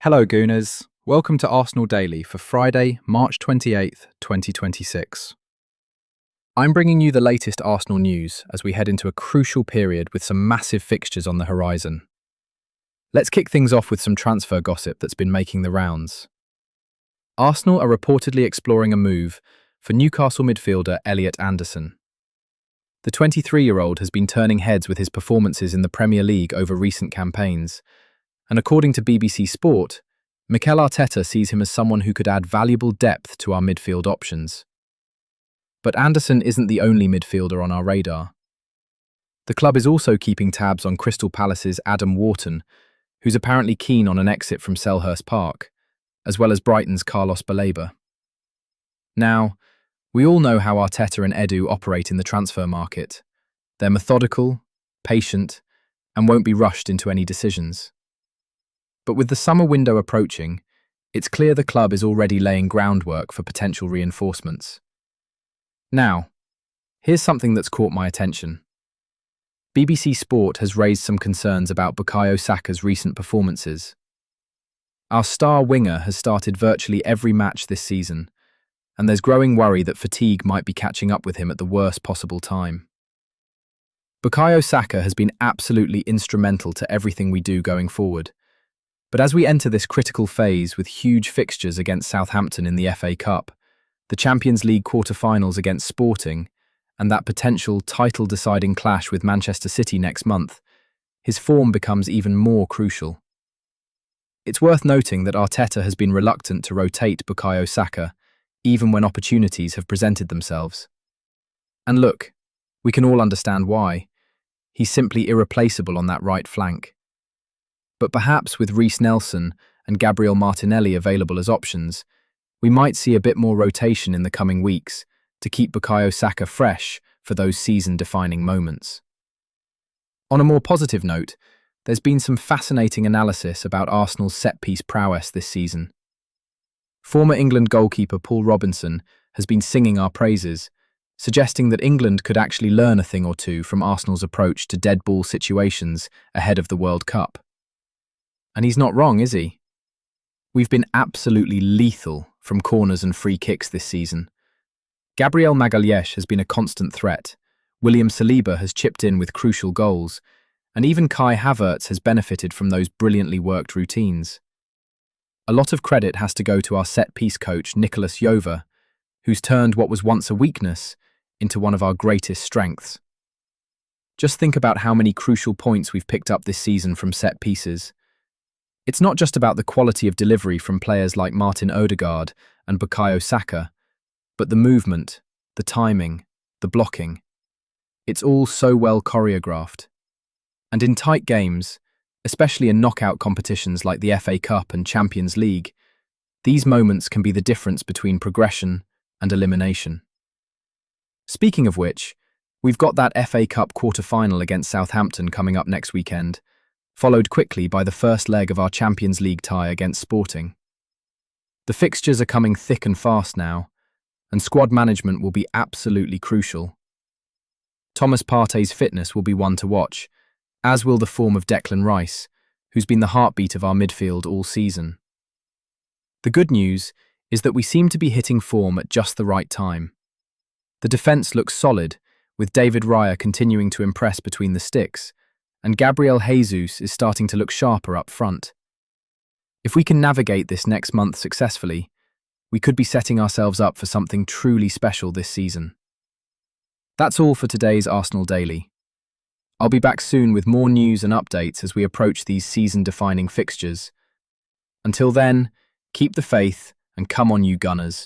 Hello Gooners, welcome to Arsenal Daily for Friday, March 28th, 2026. I'm bringing you the latest Arsenal news as we head into a crucial period with some massive fixtures on the horizon. Let's kick things off with some transfer gossip that's been making the rounds. Arsenal are reportedly exploring a move for Newcastle midfielder Elliot Anderson. The 23-year-old has been turning heads with his performances in the Premier League over recent campaigns, and according to BBC Sport, Mikel Arteta sees him as someone who could add valuable depth to our midfield options. But Anderson isn't the only midfielder on our radar. The club is also keeping tabs on Crystal Palace's Adam Wharton, who's apparently keen on an exit from Selhurst Park, as well as Brighton's Carlos Baleba. Now, we all know how Arteta and Edu operate in the transfer market. They're methodical, patient, and won't be rushed into any decisions. But with the summer window approaching, it's clear the club is already laying groundwork for potential reinforcements. Now, here's something that's caught my attention. BBC Sport has raised some concerns about Bukayo Saka's recent performances. Our star winger has started virtually every match this season, and there's growing worry that fatigue might be catching up with him at the worst possible time. Bukayo Saka has been absolutely instrumental to everything we do going forward. But as we enter this critical phase with huge fixtures against Southampton in the FA Cup, the Champions League quarter-finals against Sporting, and that potential title-deciding clash with Manchester City next month, his form becomes even more crucial. It's worth noting that Arteta has been reluctant to rotate Bukayo Saka, even when opportunities have presented themselves. And look, we can all understand why. He's simply irreplaceable on that right flank. But perhaps with Reiss Nelson and Gabriel Martinelli available as options, we might see a bit more rotation in the coming weeks to keep Bukayo Saka fresh for those season-defining moments. On a more positive note, there's been some fascinating analysis about Arsenal's set-piece prowess this season. Former England goalkeeper Paul Robinson has been singing our praises, suggesting that England could actually learn a thing or two from Arsenal's approach to dead ball situations ahead of the World Cup. And he's not wrong, is he? We've been absolutely lethal from corners and free kicks this season. Gabriel Magalhães has been a constant threat, William Saliba has chipped in with crucial goals, and even Kai Havertz has benefited from those brilliantly worked routines. A lot of credit has to go to our set-piece coach Nicolas Jover, who's turned what was once a weakness into one of our greatest strengths. Just think about how many crucial points we've picked up this season from set pieces. It's not just about the quality of delivery from players like Martin Odegaard and Bukayo Saka, but the movement, the timing, the blocking. It's all so well choreographed. And in tight games, especially in knockout competitions like the FA Cup and Champions League, these moments can be the difference between progression and elimination. Speaking of which, we've got that FA Cup quarter-final against Southampton coming up next weekend, followed quickly by the first leg of our Champions League tie against Sporting. The fixtures are coming thick and fast now, and squad management will be absolutely crucial. Thomas Partey's fitness will be one to watch, as will the form of Declan Rice, who's been the heartbeat of our midfield all season. The good news is that we seem to be hitting form at just the right time. The defence looks solid, with David Raya continuing to impress between the sticks, and Gabriel Jesus is starting to look sharper up front. If we can navigate this next month successfully, we could be setting ourselves up for something truly special this season. That's all for today's Arsenal Daily. I'll be back soon with more news and updates as we approach these season-defining fixtures. Until then, keep the faith and come on you Gunners.